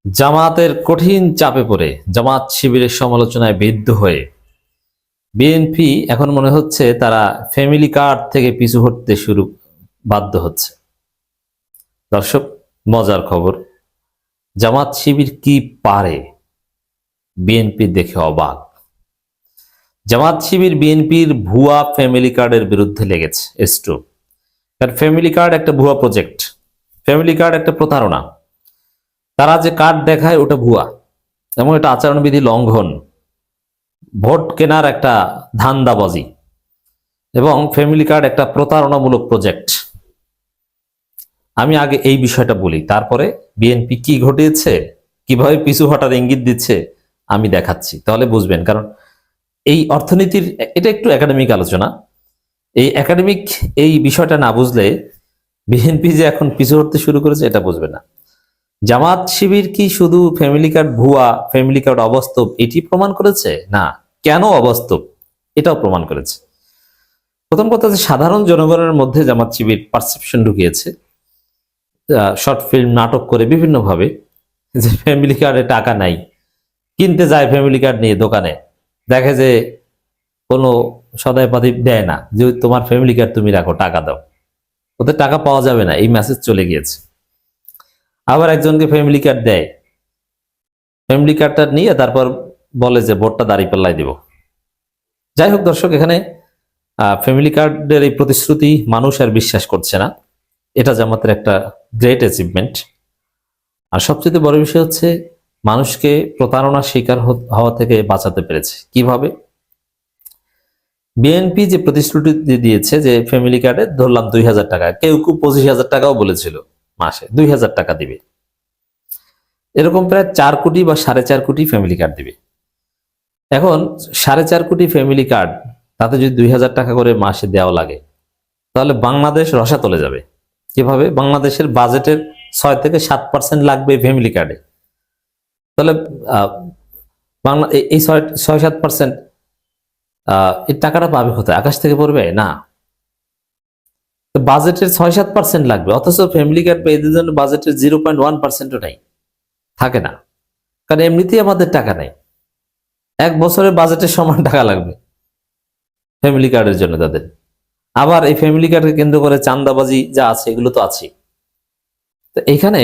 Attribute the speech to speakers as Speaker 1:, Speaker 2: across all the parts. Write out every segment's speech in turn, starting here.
Speaker 1: জামাতের কঠিন চাপে পড়ে জামাত শিবিরের সমালোচনায় বিদ্ধ হয়ে বিএনপি এখন মনে হচ্ছে তারা ফ্যামিলি কার্ড থেকে পিছু হটতে বাধ্য হচ্ছে। দর্শক, মজার খবর, জামাত শিবির কি পারে বিএনপি দেখে অবাক। জামাত শিবির বিএনপির ভুয়া ফ্যামিলি কার্ডের বিরুদ্ধে লেগেছে স্ট্রোক। কারণ ফ্যামিলি কার্ড একটা ভুয়া প্রজেক্ট, ফ্যামিলি কার্ড একটা প্রতারণা। তারা যে কার্ড দেখায় ওটা ভুয়া এবং এটা আচরণবিধি লঙ্ঘন, ভোট কেনার একটা ধান্দাবাজি এবং ফ্যামিলি কার্ড একটা প্রতারণামূলক প্রজেক্ট। আমি আগে এই বিষয়টা বলি, তারপরে বিএনপি কি ঘটিয়েছে, কিভাবে পিছু হটার ইঙ্গিত দিচ্ছে আমি দেখাচ্ছি, তাহলে বুঝবেন। কারণ এই অর্থনীতির এটা একটু একাডেমিক আলোচনা, এই বিষয়টা না বুঝলে বিএনপি যে এখন পিছু হটতে শুরু করেছে এটা বুঝবে না। জামাত শিবির কি শুধু ফ্যামিলি কার্ড ভুয়া, ফ্যামিলি কার্ড অবাস্তব এটি প্রমাণ করেছে? না, কেন অবাস্তব এটাও প্রমাণ করেছে। প্রথম কথা যে সাধারণ জনগণের মধ্যে Jamaat Shibir perception ঢুকিয়েছে, short film নাটক করে বিভিন্নভাবে, যে ফ্যামিলি কার্ডে টাকা নাই, কিনতে যায় ফ্যামিলি কার্ড নিয়ে দোকানে, দেখে যে কোনো সদাইপাতি দেয় না, যে তোমার ফ্যামিলি কার্ড তুমি রাখো, টাকা দাও, ওদের টাকা পাওয়া যাবে না, এই মেসেজ চলে গিয়েছে। আবার একজনকে ফ্যামিলি কার্ড দেয়, ফ্যামিলি কার্ডটা নিয়ে তারপর বলে যে ভোটটা দাঁড়িপাল্লায় দিব। যাই হোক দর্শক, এখানে ফ্যামিলি কার্ডের এই প্রতিশ্রুতি মানুষ আর বিশ্বাস করছে না, এটা জামাতের একটা গ্রেট অ্যাচিভমেন্ট। আর সবচেয়ে বড় বিষয় হচ্ছে মানুষকে প্রতারণার শিকার হওয়া থেকে বাঁচাতে পেরেছে। কিভাবে? বিএনপি যে প্রতিশ্রুতি দিয়েছে যে ফ্যামিলি কার্ডে ধরলাম 2000 টাকা, কেউ 25,000 টাকাও বলেছিল মাসে 2000 টাকা দিবে, এরকম প্রায় 4 কোটি বা 4.5 কোটি ফ্যামিলি কার্ড দিবে। এখন 4.5 কোটি ফ্যামিলি কার্ড, তাতে যদি 2000 টাকা করে মাসে দেওয়া লাগে, তাহলে বাংলাদেশ রসাতলে যাবে। কিভাবে? বাংলাদেশের বাজেটের 6 থেকে 7% লাগবে ফ্যামিলি কার্ডে। তাহলে বাংলা এই 6-7% এই টাকাটা পাবে কোথায়? আকাশ থেকে পড়বে না, বাজেটের 6-7% লাগবে, অথচ ফ্যামিলি কার্ড পেয়ে জন্য বাজেটের 0.1%ও নাই, থাকে না। কারণ এমনিতেই আমাদের টাকা নেই, 1 বছরের বাজেটের সমান টাকা লাগবে ফ্যামিলি কার্ডের জন্য তাদের। আবার এই ফ্যামিলি কার্ডকে কেন্দ্র করে চাঁদাবাজি যা আছে এগুলো তো আছে। তো এইখানে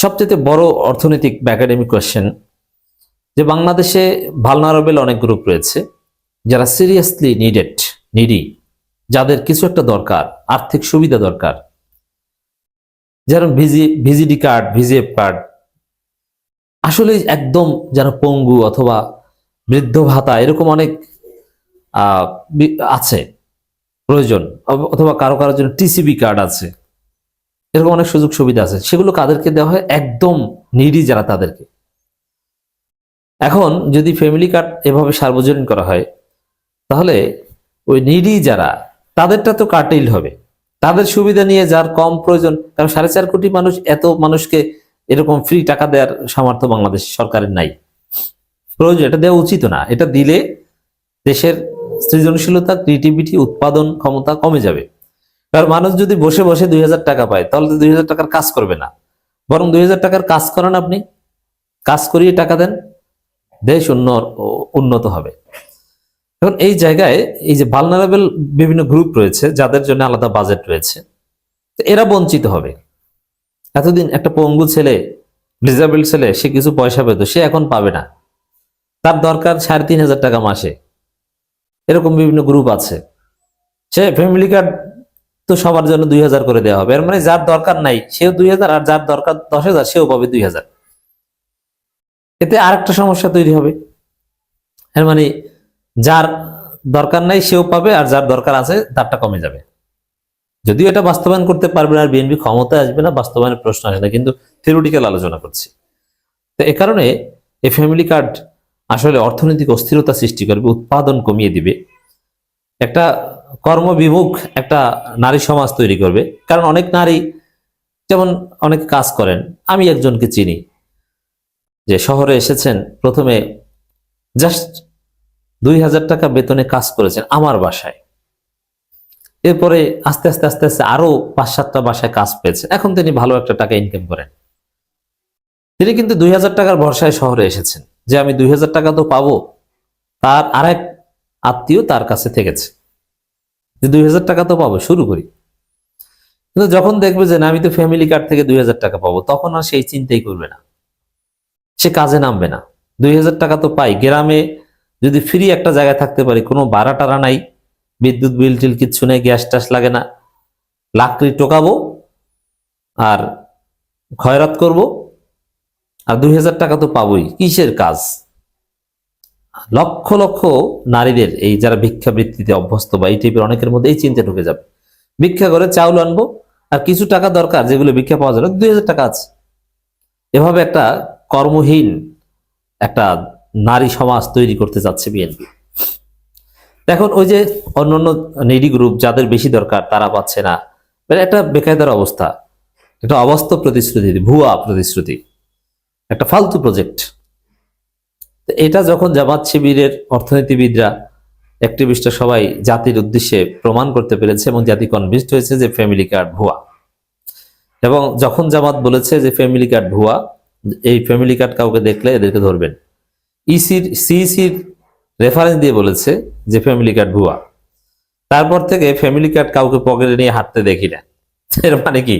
Speaker 1: সবচেয়ে বড় অর্থনৈতিক বা একাডেমিক কোয়েশ্চেন, যে বাংলাদেশে ভালনারেবল অনেক গ্রুপ রয়েছে যারা সিরিয়াসলি নিডি, যাদের কিছু একটা দরকার, আর্থিক সুবিধা দরকার, যেমন ভিজিডি কার্ড, ভিজিএফ কার্ড, আসলে একদম যারা পঙ্গু অথবা বৃদ্ধ ভাতা, এরকম অনেক আছে প্রয়োজন, অথবা কারো কারোর জন্য টিসিবি কার্ড আছে, এরকম অনেক সুযোগ সুবিধা আছে। সেগুলো কাদেরকে দেওয়া হয়? একদম নিডি যারা, তাদেরকে। এখন যদি ফ্যামিলি কার্ড এভাবে সার্বজনীন করা হয়, তাহলে ওই নিডি যারা, তাদেরটা তো কাটেইল হবে, তাদের সুবিধা নিয়ে যার কম প্রয়োজন। কারণ 4.5 কোটি মানুষ, এত মানুষকে এরকম ফ্রি টাকা দেওয়ার সামর্থ্য বাংলাদেশ সরকারের নাই, প্রয়োজন, এটা দেওয়া উচিত না। এটা দিলে দেশের সৃজনশীলতা, ক্রিয়েটিভিটি, উৎপাদন ক্ষমতা কমে যাবে। কারণ মানুষ যদি বসে বসে 2000 টাকা পায়, তাহলে তো 2000 টাকার কাজ করবে না, বরং 2000 টাকার কাজ করান, আপনি কাজ করিয়ে টাকা দেন, দেশ উন্নত হবে। এখন এই জায়গায় এই যে ভালনারেবল বিভিন্ন গ্রুপ রয়েছে, যাদের জন্য আলাদা বাজেট রয়েছে, এরা বঞ্চিত হবে। এতদিন একটা পঙ্গু ছেলে, ডিসেবল ছেলে, সে কিছু পয়সা পেত, সে এখন পাবে না, তার দরকার 3,500 টাকা মাসে। এরকম বিভিন্ন গ্রুপ আছে, সে ফ্যামিলি কার্ড তো সবার জন্য 2000 করে দেওয়া হবে। এর মানে যার দরকার নাই সেও 2000, আর যার দরকার 10,000 সেও পাবে 2000। এতে আরেকটা সমস্যা তৈরি হবে। এর মানে যার দরকার নাই সেও পাবে, আর যার দরকার আছে তারটা কমে যাবে। যদিও এটা বাস্তবায়ন করতে পারবে না, বিএনপি ক্ষমতায় আসবে না, বাস্তবায়নের প্রশ্ন আসে না, কিন্তু থিওরিটিক্যাল আলোচনা করছি। তো এ কারণে এই ফ্যামিলি কার্ড আসলে অর্থনৈতিক অস্থিরতা সৃষ্টি করবে, উৎপাদন কমিয়ে দিবে, একটা কর্মবিমুখ একটা নারী সমাজ তৈরি করবে। কারণ অনেক নারী, যেমন অনেক কাজ করেন, আমি একজনকে চিনি, যে শহরে এসেছেন, প্রথমে জাস্ট 2000 টাকা বেতনে কাজ করেছেন আমার বাসায়, এরপরে আস্তে আস্তে আরো 5-7টা বাসায় কাজ পেয়েছেন, এখন তিনি ভালো একটা টাকা ইনকাম করেন। তিনি কিন্তু 2000 টাকার ভরসায় শহরে এসেছেন, যে আমি 2000 টাকা তো পাবো। তার আরেক আত্মীয় তার কাছে থেকেছে যে 2000 টাকা তো পাবো, শুরু করি। কিন্তু যখন দেখবে যে না, আমি তো ফ্যামিলি কার্ড থেকে 2000 টাকা পাবো, তখন আর সেই চিন্তাই করবে না, সে কাজে নামবে না। 2000 টাকা তো পাই, গ্রামে যদি ফ্রি একটা জায়গায় থাকতে পারি, কোনো ভাড়া টাড়া নাই, বিদ্যুৎ বিল টিল কিচ্ছু নেই, গ্যাস টাস লাগে না, লাকড়ি টোকাবো আর খয়রাত করব, আর 2000 টাকা তো পাবোই, কিসের কাজ? লক্ষ লক্ষ নারীদের, এই যারা ভিক্ষাবৃত্তিতে অভ্যস্ত বা এই টাইপের, অনেকের মধ্যে এই চিন্তা ঢুকে যাবে, ভিক্ষা করে চাউল আনবো, আর কিছু টাকা দরকার যেগুলো ভিক্ষা পাওয়া যায় না, 2000 টাকা আছে। এভাবে একটা কর্মহীন একটা নারী সমাজ তৈরি করতে যাচ্ছে বিএনপি। এখন ওই যে অন্যান্য নেডি গ্রুপ যাদের বেশি দরকার তারা পাচ্ছে না, মানে একটা বেকায়দার অবস্থা, একটা অবাস্তব প্রতিশ্রুতি, ভুয়া প্রতিশ্রুতি, একটা ফালতু প্রজেক্ট। এটা যখন জামাত শিবিরের অর্থনীতিবিদরা, অ্যাক্টিভিস্টরা সবাই জাতির উদ্দেশ্যে প্রমাণ করতে পেরেছে এবং জাতি কনভিন্সড হয়েছে যে ফ্যামিলি কার্ড ভুয়া, এবং যখন জামাত বলেছে যে ফ্যামিলি কার্ড ভুয়া, এই ফ্যামিলি কার্ড কাউকে দেখলে এদেরকে ধরবেন, সিইসির রেফারেন্স দিয়ে বলেছে যে ফ্যামিলি কার্ড ভুয়া, তারপর থেকে ফ্যামিলি কার্ড কাউকে পকেটে নিয়ে হাঁটতে দেখি না। এর মানে কি?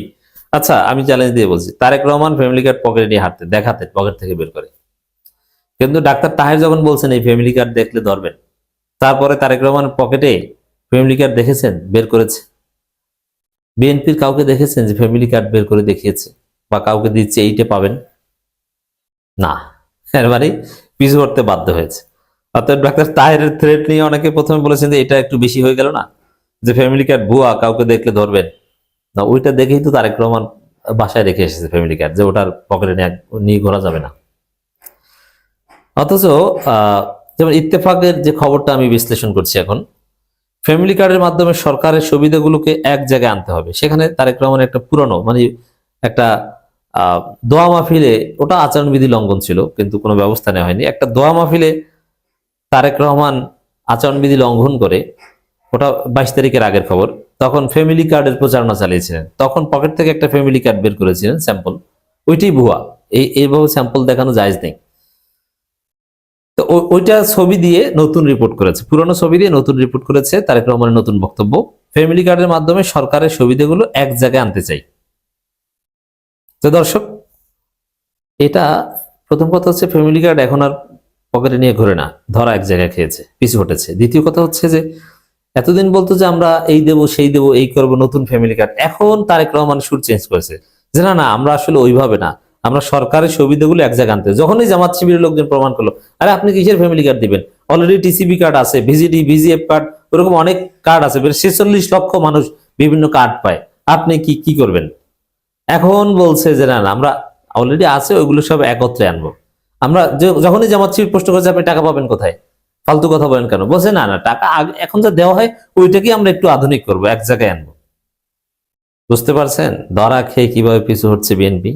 Speaker 1: আচ্ছা, আমি চ্যালেঞ্জ দিয়ে বলছি, তারেক রহমান ফ্যামিলি কার্ড পকেটে নিয়ে হাঁটতে দেখাতে, পকেট থেকে বের করে। কিন্তু ডাক্তার তাহের যখন বলছেন এই ফ্যামিলি কার্ড দেখলে ধরবেন, তারপরে তারেক রহমান পকেটে ফ্যামিলি কার্ড দেখেছেন বের করেছে? বিএনপির কাউকে দেখেছেন যে ফ্যামিলি কার্ড বের করে দেখিয়েছে বা কাউকে দিচ্ছে এইটা পাবেন? না। এর মানে পিছু হটতে বাধ্য হয়েছে। অর্থাৎ ডাক্তার তাহেরের থ্রেট নিয়ে অনেকে প্রথমে বলেছেন যে এটা একটু বেশি হয়ে গেল না, যে ফ্যামিলি কার্ড ভুয়া, কাউকে দেখলে ধরবেন না, ওইটা দেখেই তো তারেক রহমান বাসায় রেখে এসেছে ফ্যামিলি কার্ড, যে ওটার পকেটে নিয়ে ঘোরা যাবে না। অথচ যেমন ইত্তেফাকের যে খবরটা আমি বিশ্লেষণ করছি এখন, ফ্যামিলি কার্ডের মাধ্যমে সরকারের সুবিধাগুলোকে এক জায়গায় আনতে হবে, সেখানে তারেক রহমানের একটা পুরনো, মানে একটা দোয়া মাহফিলে, ওটা আচরণবিধি লঙ্ঘন ছিল কিন্তু কোনো ব্যবস্থা নেওয়া হয়নি, একটা দোয়া মাহফিলে তারেক রহমান আচরণবিধি লঙ্ঘন করে, ওটা 22 তারিখের আগের খবর, তখন ফ্যামিলি কার্ডের প্রচারণা চালিয়েছিলেন, তখন পকেট থেকে একটা ফ্যামিলি কার্ড বের করেছিলেন স্যাম্পল, ওইটাই ভুয়া। এইভাবে স্যাম্পল দেখানো জায়েজ নেই। তো ওইটা ছবি দিয়ে নতুন রিপোর্ট করেছে, পুরনো ছবি দিয়ে নতুন রিপোর্ট করেছে তারেক রহমানের নতুন বক্তব্য, ফ্যামিলি কার্ডের মাধ্যমে সরকারের সুবিধাগুলো এক জায়গায় আনতে চাই। তো দর্শক, এটা প্রথম কথা হচ্ছে, ফ্যামিলি কার্ড এখন আর পকেটে নিয়ে ঘুরে না, ধরা এক জায়গায় খেয়েছে, পিছু হটেছে। দ্বিতীয় কথা হচ্ছে যে এতদিন বলতো যে আমরা এই দেবো সেই দেবো এই করবো, নতুন ফ্যামিলি কার্ড, এখন তারেক রহমান সুর চেঞ্জ করেছে যে না না, আমরা আসলে ওইভাবে না, আমরা সরকারের সুবিধাগুলো এক জায়গায় আনতে। যখনই জামাত শিবিরের লোকজন প্রমাণ করলো, আরে আপনি কিসের ফ্যামিলি কার্ড দিবেন, অলরেডি টিসিবি কার্ড আছে, ভিজিডি, ভিজিএফ কার্ড, ওরকম অনেক কার্ড আছে, 46 লক্ষ মানুষ বিভিন্ন কার্ড পায়, আপনি কি করবেন? এখন বলছে যে না না, আমরা অলরেডি আছে, ওইগুলো সব একত্রে আনবো। আমরা যখনই জামাত শিবির প্রশ্ন করছে আপনি টাকা পাবেন কোথায়, ফালতু কথা বলেন কেন, বলছে না না, টাকা এখন যা দেওয়া হয় ওইটাকে আমরা একটু আধুনিক করবো, এক জায়গায় আনবো। বুঝতে পারছেন ধরা খেয়ে কিভাবে পিছু হচ্ছে বিএনপি?